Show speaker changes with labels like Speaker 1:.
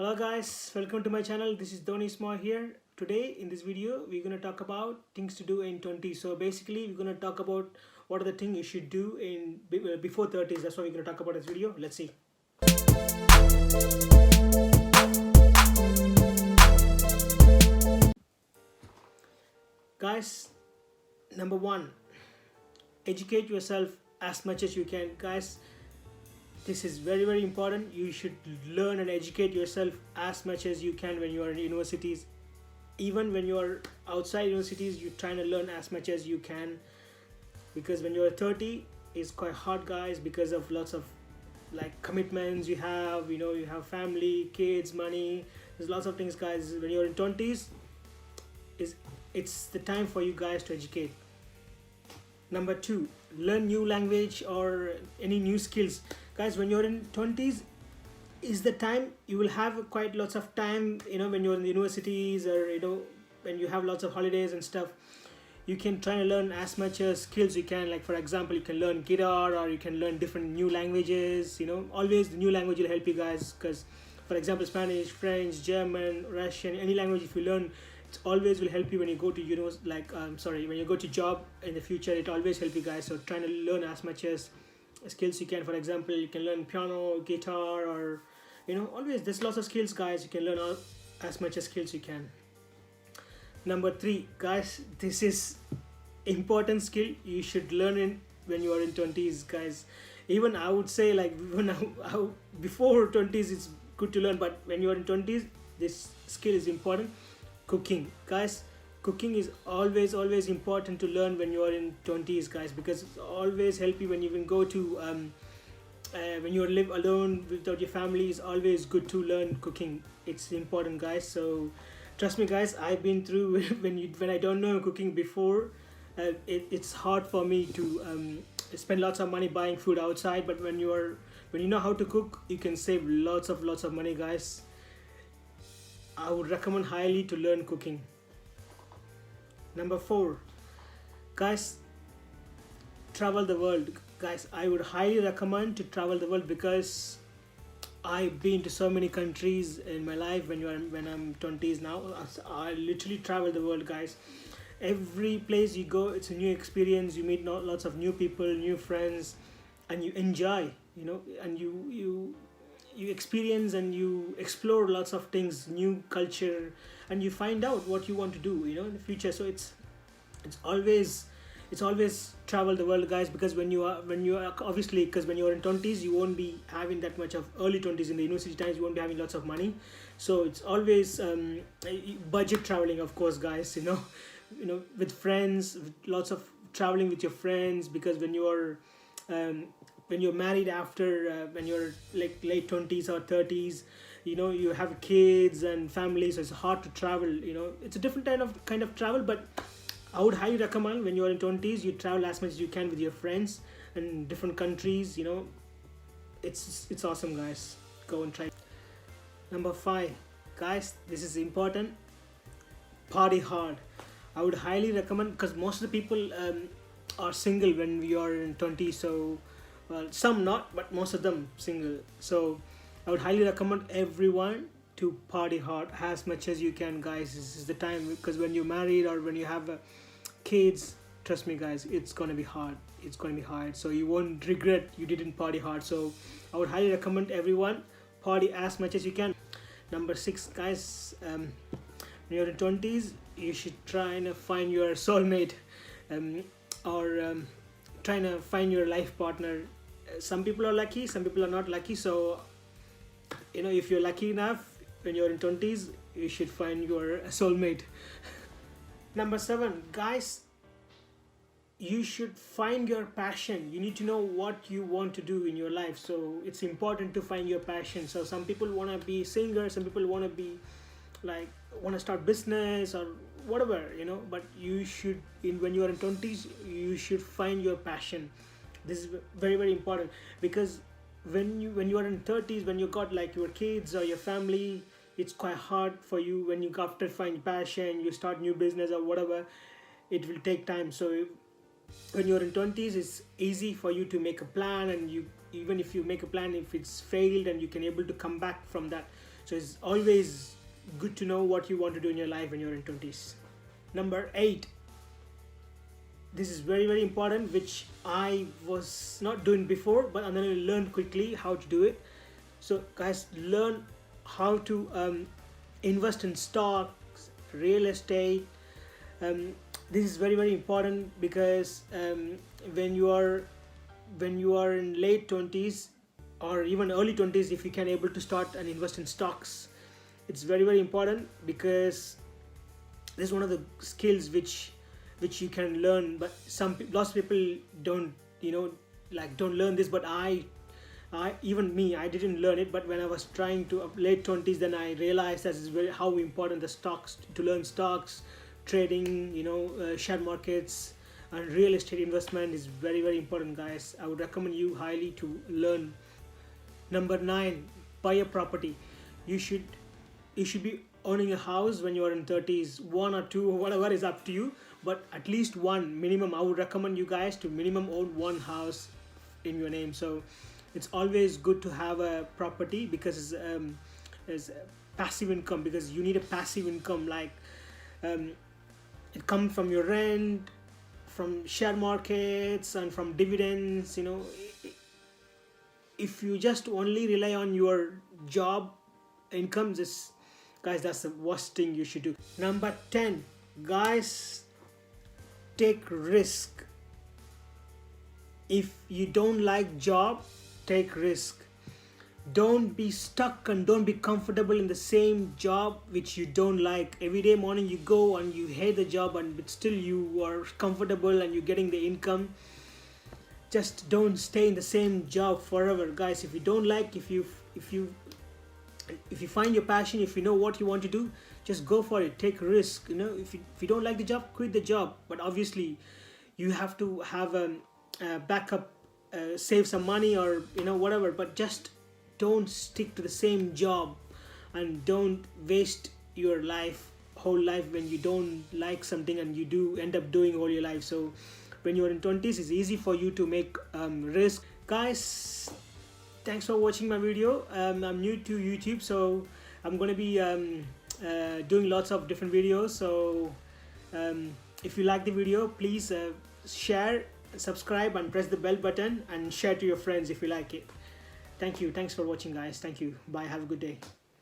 Speaker 1: Hello guys, welcome to my channel. This is Dhoni Small here. Today in this video we're going to talk about things to do in 20s. So basically we're going to talk about what are the things you should do in before 30s. That's what we're going to talk about in this video. Let's see. Guys, number one, educate yourself as much as you can. Guys, this is very important. You should learn and educate yourself as much as you can when you are in universities. Even when you are outside universities, you're trying to learn as much as you can, because when you're 30 it's quite hard, guys, because of lots of like commitments you have. You have family, kids, money. There's lots of things, guys. When you're in 20s, it's the time for you guys to educate. Number two, learn new language or any new skills. Guys, when you're in 20s is the time you will have quite lots of time, when you're in the universities, or when you have lots of holidays and stuff. You can try to learn as much as skills you can. Like for example, you can learn guitar, or you can learn different new languages. Always the new language will help you guys, because for example, Spanish, French, German, Russian, any language if you learn, it always will help you when you go to when you go to job in the future. It always help you guys. So trying to learn as much as skills you can. For example, you can learn piano, guitar, or always there's lots of skills, guys. You can learn as much as skills you can. Number three, guys, this is important skill you should learn when you are in 20s, guys. Even I would say, like, before 20s it's good to learn, but when you are in 20s this skill is important. Cooking, guys. Cooking is always important to learn when you are in 20s, guys, because it's always help you when you even go to when you live alone without your family. It's always good to learn cooking. It's important, guys. So trust me, guys, I've been through when I don't know cooking before. It's hard for me to spend lots of money buying food outside, but when you know how to cook, you can save lots of money, guys. I would recommend highly to learn cooking. Number four, guys, travel the world. Guys, I would highly recommend to travel the world, because I've been to so many countries in my life. When I'm 20s now, I literally travel the world, guys. Every place you go, it's a new experience. You meet lots of new people, new friends, and you enjoy, and you experience and you explore lots of things, new culture, and you find out what you want to do in the future. So it's always travel the world, guys, because when you are obviously, because when you're in 20s you won't be having that much of early 20s. In the university times you won't be having lots of money, so it's always budget traveling, of course, guys. With friends, with lots of traveling with your friends, because when you're married after when you're like late 20s or 30s, you have kids and family, so it's hard to travel. It's a different kind of travel, but I would highly recommend when you're in 20s you travel as much as you can with your friends and different countries. It's awesome, guys. Go and try. Number five, guys, this is important. Party hard. I would highly recommend, because most of the people are single when we are in 20s. So well, some not, but most of them single. So I would highly recommend everyone to party hard as much as you can, guys. This is the time, because when you're married or when you have kids, trust me, guys, it's gonna be hard. So you won't regret you didn't party hard. So I would highly recommend everyone party as much as you can. Number six, guys, when you're in 20s you should try and find your soulmate, or trying to find your life partner. Some people are lucky, some people are not lucky. So if you're lucky enough when you're in 20s, you should find your soulmate. Number seven, guys, you should find your passion. You need to know what you want to do in your life. So it's important to find your passion. So some people want to be singers, some people want to be want to start business or whatever, but you should, when you are in 20s, you should find your passion. This is very important, because when you are in 30s, when you got like your kids or your family, it's quite hard for you. When you after find passion, you start new business or whatever, it will take time. So when you're in 20s, it's easy for you to make a plan, and you, even if you make a plan, if it's failed, and you can able to come back from that. So it's always good to know what you want to do in your life when you're in 20s. Number 8, this is very important, which I was not doing before, but I'm gonna learn quickly how to do it. So guys, learn how to invest in stocks, real estate. This is very important, because when you are in late 20s or even early 20s, if you can able to start and invest in stocks, it's very important, because this is one of the skills which you can learn. But lots of people don't, don't learn this. But I even me, I didn't learn it, but when I was trying to late 20s, then I realized that is how important the stocks, to learn stocks, trading, share markets, and real estate investment is very important, guys. I would recommend you highly to learn. Number 9, buy a property. You should be owning a house when you are in 30s, 1 or 2 or whatever is up to you, but at least one minimum. I would recommend you guys to minimum own one house in your name. So it's always good to have a property, because it's passive income, because you need a passive income, like it comes from your rent, from share markets, and from dividends. If you just only rely on your job income, guys, that's the worst thing you should do. Number 10, guys, take risk. If you don't like job, take risk. Don't be stuck and don't be comfortable in the same job which you don't like. Every day morning you go and you hate the job, but still you are comfortable and you're getting the income. Just don't stay in the same job forever, guys. If you don't like, if you find your passion, if you know what you want to do, just go for it. Take risk. If you don't like the job, quit the job. But obviously you have to have a backup, save some money, or whatever, but just don't stick to the same job, and don't waste your whole life when you don't like something and you do end up doing all your life. So when you're in 20s, it's easy for you to make risk. Guys, thanks for watching my video. I'm new to YouTube, so I'm gonna be doing lots of different videos. So if you like the video, please share, subscribe, and press the bell button, and share to your friends if you like it. Thank you. Thanks for watching, guys. Thank you. Bye. Have a good day.